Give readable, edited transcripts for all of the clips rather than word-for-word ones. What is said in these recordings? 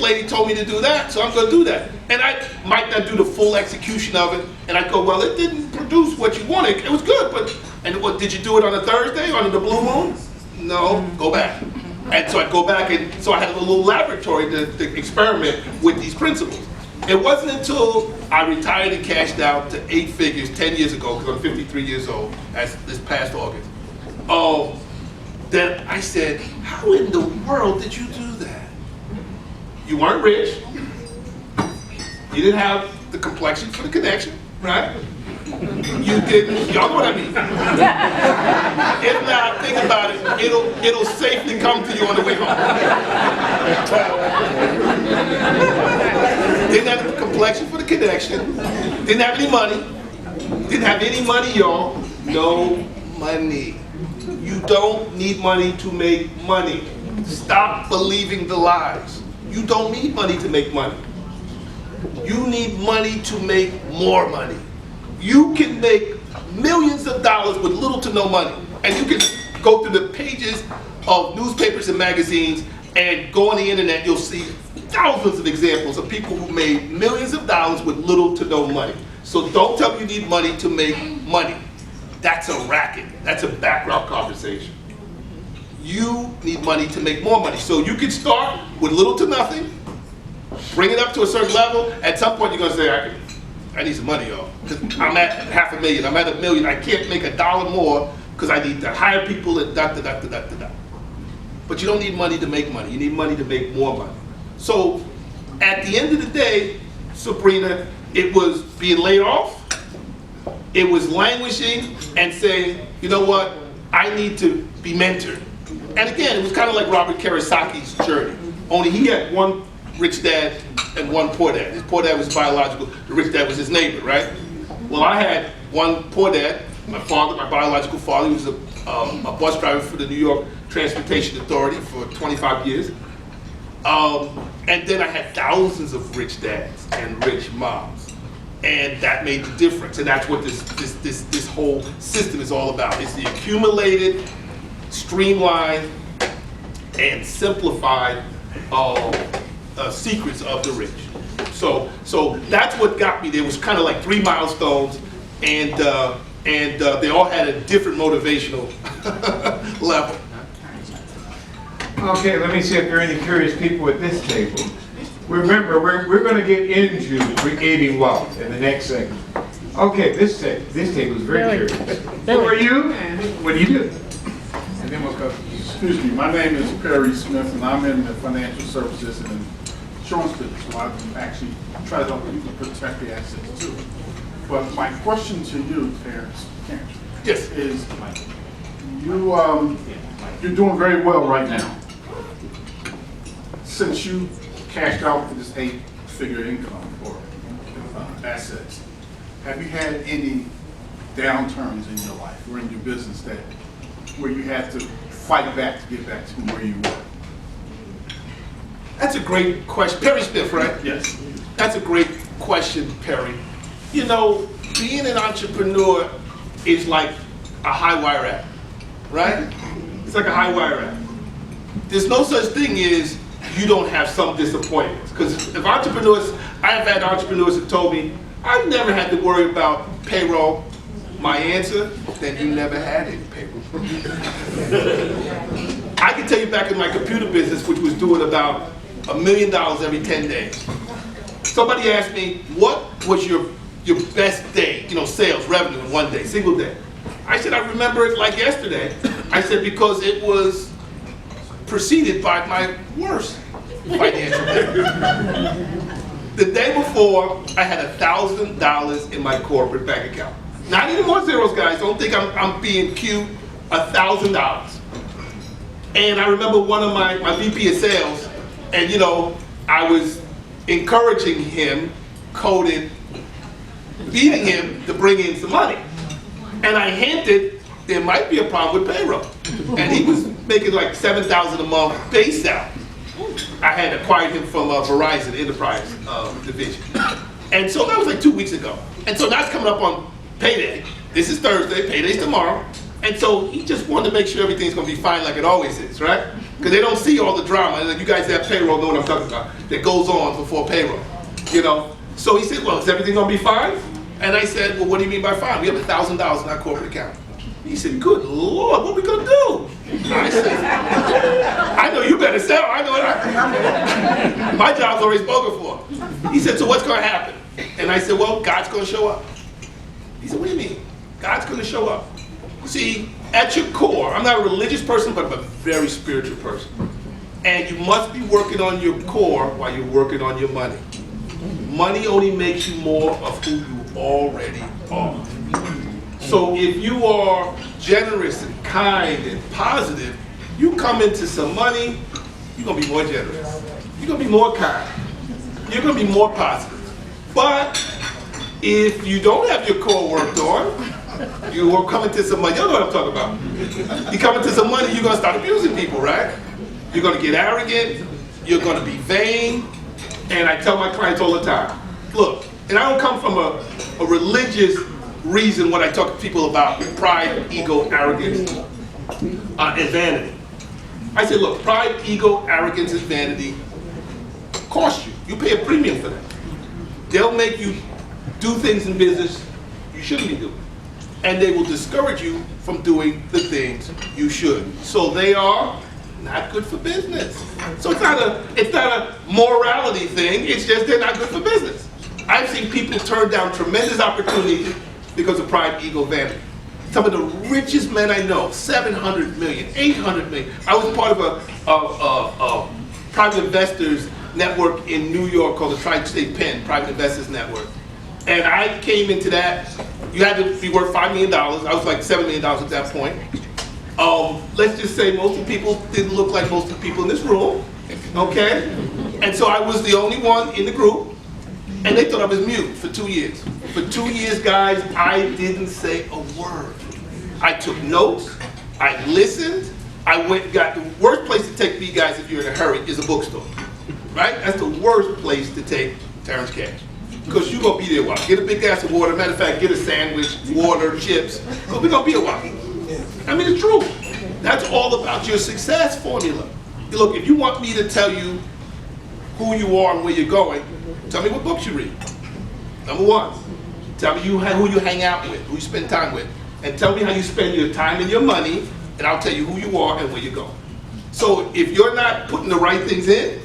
lady told me to do that, so I'm going to do that. And I might not do the full execution of it, and I go, well, it didn't produce what you wanted. It was good, but, and what, did you do it on a Thursday, on the blue moon? No, go back. And so I'd go back, and so I had a little laboratory to experiment with these principles. It wasn't until I retired and cashed out to 8 figures 10 years ago, because I'm 53 years old, as this past August, that I said, how in the world did you do that? You weren't rich. You didn't have the complexion for the connection, right? You didn't, y'all know what I mean. If not, think about it, it'll safely come to you on the way home. Didn't have the complexion for the connection, didn't have any money, y'all. No money. You don't need money to make money. Stop believing the lies. You don't need money to make money. You need money to make more money. You can make millions of dollars with little to no money. And you can go through the pages of newspapers and magazines and go on the internet, you'll see thousands of examples of people who made millions of dollars with little to no money. So don't tell me you need money to make money. That's a racket. That's a background conversation. You need money to make more money. So you can start with little to nothing, bring it up to a certain level. At some point you're gonna say, I need some money, y'all. I'm at $500,000, I'm at $1 million. I can't make $1 more because I need to hire people and da da da da da da. But you don't need money to make money. You need money to make more money. So at the end of the day, Sabrina, it was being laid off. It was languishing and saying, you know what, I need to be mentored. And again, it was kind of like Robert Kiyosaki's journey. Only he had one rich dad and one poor dad. His poor dad was biological, the rich dad was his neighbor, right? Well, I had one poor dad, my father, my biological father. He was a bus driver for the New York Transportation Authority for 25 years. And then I had thousands of rich dads and rich moms. And that made the difference. And that's what this whole system is all about. It's the accumulated, streamlined, and simplified secrets of the rich. So that's what got me there. It was kind of like 3 milestones, and they all had a different motivational level. Okay, let me see if there are any curious people at this table. Remember, we're going to get into creating wealth in the next segment. Okay, this table is very curious. Who are you and what do you do? And then we'll go. Excuse me, my name is Perry Smith, and I'm in the financial services and insurance business. So I actually try to help people protect the assets too. But my question to you, Terrence, yes, is you're doing very well right now. Since you cashed out for this 8-figure income or assets, have you had any downturns in your life or in your business where you had to fight back to get back to where you were? That's a great question. Perry Smith, right? Yes. That's a great question, Perry. You know, being an entrepreneur is like a high wire act, right? It's like a high wire act. There's no such thing as you don't have some disappointments. Because if entrepreneurs, I've had entrepreneurs who told me, I've never had to worry about payroll. My answer, then you never had any payroll. I can tell you back in my computer business, which was doing about $1 million every 10 days. Somebody asked me, what was your best day, sales, revenue in one day, single day? I said, I remember it like yesterday. I said, because it was preceded by my worst financial day. The day before, I had $1,000 in my corporate bank account. Not any more zeros, guys. Don't think I'm being cute. $1,000. And I remember one of my VP of sales, and I was encouraging him, coded, beating him to bring in some money. And I hinted there might be a problem with payroll. And he was making like $7,000 a month base salary. I had acquired him from Verizon Enterprise division. And so that was like 2 weeks ago. And so that's coming up on payday. This is Thursday, payday's tomorrow. And so he just wanted to make sure everything's gonna be fine like it always is, right? Because they don't see all the drama. Like, you guys have payroll, know what I'm talking about, that goes on before payroll, you know? So he said, well, is everything gonna be fine? And I said, well, what do you mean by fine? We have $1,000 in our corporate account. He said, good Lord, what are we gonna do? I said, I know you better sell, I know my job's already spoken for. He said, so what's gonna happen? And I said, well, God's gonna show up. He said, what do you mean? God's gonna show up. See, at your core, I'm not a religious person, but I'm a very spiritual person. And you must be working on your core while you're working on your money. Money only makes you more of who you already are. So if you are generous and kind and positive, you come into some money, you're gonna be more generous. You're gonna be more kind. You're gonna be more positive. But if you don't have your core worked on, you are coming to some money. You know what I'm talking about. You come into some money, you're gonna start abusing people, right? You're gonna get arrogant, you're gonna be vain, and I tell my clients all the time, look, and I don't come from a religious reason when I talk to people about pride, ego, arrogance, and vanity. I say, look, pride, ego, arrogance, and vanity cost you. You pay a premium for that. They'll make you do things in business you shouldn't be doing. And they will discourage you from doing the things you should. So they are not good for business. So it's not a morality thing, it's just they're not good for business. I've seen people turn down tremendous opportunities because of pride, ego, vanity. Some of the richest men I know, 700 million, 800 million. I was part of a private investors network in New York called the Tri-State Penn, Private Investors Network. And I came into that, you had to be worth $5 million. I was like $7 million at that point. Let's just say most of the people didn't look like most of the people in this room, okay? And so I was the only one in the group, and they thought I was mute for 2 years. For 2 years, guys, I didn't say a word. I took notes, I listened, got the worst place to take me, guys, if you're in a hurry, is a bookstore, right? That's the worst place to take Terrence Cash. Because you're going to be there a while. Get a big glass of water. Matter of fact, get a sandwich, water, chips. Because we're going to be a while. I mean, it's true. That's all about your success formula. Look, if you want me to tell you who you are and where you're going, tell me what books you read. Number one, tell me who you hang out with, who you spend time with. And tell me how you spend your time and your money, and I'll tell you who you are and where you're going. So if you're not putting the right things in,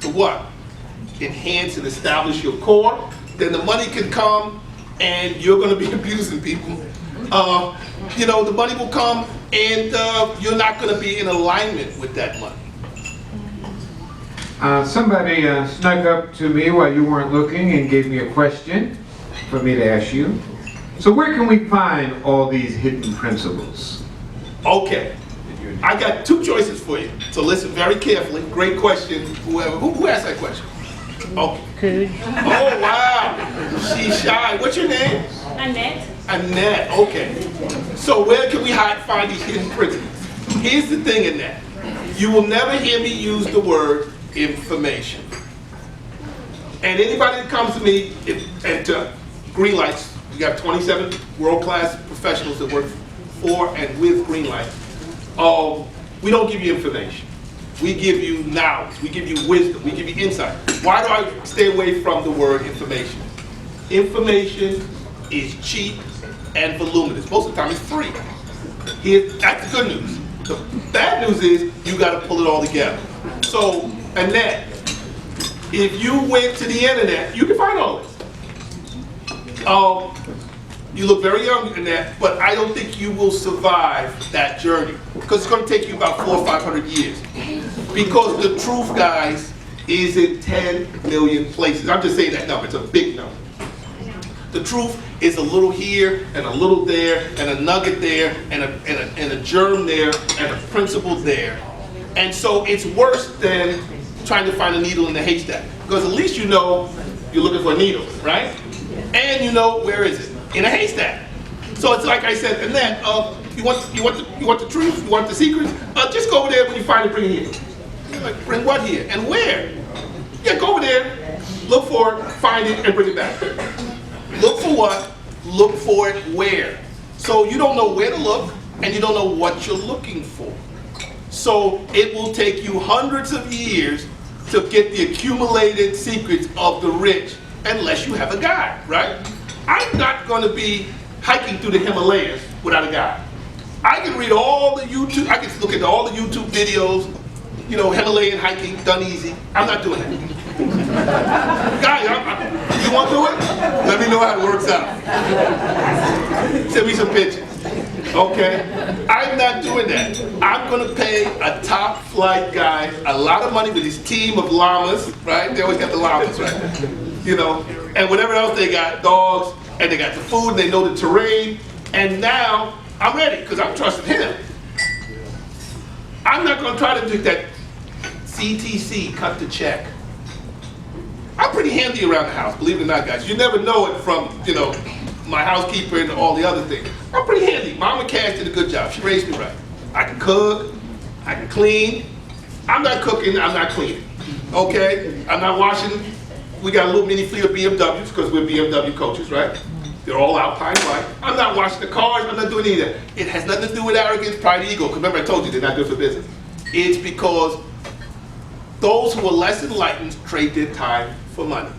to what? Enhance and establish your core, then the money can come and you're going to be abusing people. You know, the money will come and you're not going to be in alignment with that money. Somebody snuck up to me while you weren't looking and gave me a question for me to ask you. So where can we find all these hidden principles? Okay, I got two choices for you. So listen very carefully. Great question. Who asked that question? Okay. Kooge. Oh, wow. She's shy. What's your name? Annette. Annette. Okay. So where can we find these hidden principles? Here's the thing, Annette. You will never hear me use the word information. And anybody that comes to me and to Greenlight, we got 27 world-class professionals that work for and with Greenlight. We don't give you information. We give you knowledge, we give you wisdom, we give you insight. Why do I stay away from the word information? Information is cheap and voluminous. Most of the time it's free. That's the good news. The bad news is you got to pull it all together. So, Annette, if you went to the internet, you can find all this. You look very young, Annette, but I don't think you will survive that journey because it's going to take you about 400 or 500 years. Because the truth, guys, is in 10 million places. I'm just saying that number. It's a big number. The truth is a little here and a little there and a nugget there and a germ there and a principle there. And so it's worse than trying to find a needle in the haystack because at least you know you're looking for a needle, right? And you know where is it? In a haystack. So it's like I said, Annette, you want the truth? You want the secrets? Just go over there when you find it, bring it here. You're like, bring what here? And where? Yeah, go over there, look for it, find it, and bring it back. Look for what? Look for it where? So you don't know where to look, and you don't know what you're looking for. So it will take you hundreds of years to get the accumulated secrets of the rich unless you have a guide, right? I'm not gonna be hiking through the Himalayas without a guide. I can read all the YouTube, I can look at all the YouTube videos, you know, Himalayan hiking, done easy. I'm not doing that. Guys, you want to do it? Let me know how it works out. Send me some pictures. Okay? I'm not doing that. I'm going to pay a top flight guy a lot of money with his team of llamas, right? They always got the llamas, right? You know, and whatever else they got, dogs, and they got the food, and they know the terrain, and now I'm ready because I'm trusting him. I'm not going to try to do that CTC, cut the check. I'm pretty handy around the house, believe it or not, guys. You never know it from, you know, my housekeeper and all the other things. I'm pretty handy. Mama Cash did a good job. She raised me right. I can cook, I can clean. I'm not cooking, I'm not cleaning. Okay? I'm not washing. We got a little mini fleet of BMWs because we're BMW coaches, right? They're all Alpine white. I'm not washing the cars, I'm not doing any of that. It has nothing to do with arrogance, pride, ego. Because remember I told you they're not good for business. It's because those who are less enlightened trade their time for money.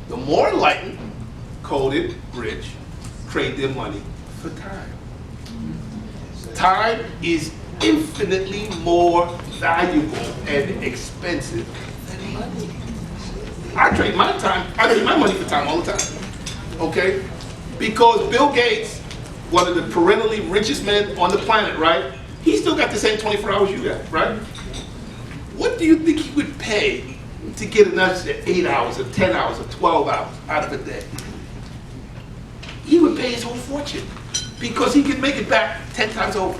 The more enlightened, coded, rich, trade their money for time. Time is infinitely more valuable and expensive than money. I trade my time, I trade my money for time all the time. Okay? Because Bill Gates, one of the perennially richest men on the planet, right? He still got the same 24 hours you got, right? What do you think he would pay to get an extra 8 hours or 10 hours or 12 hours out of a day? He would pay his whole fortune because he could make it back 10 times over.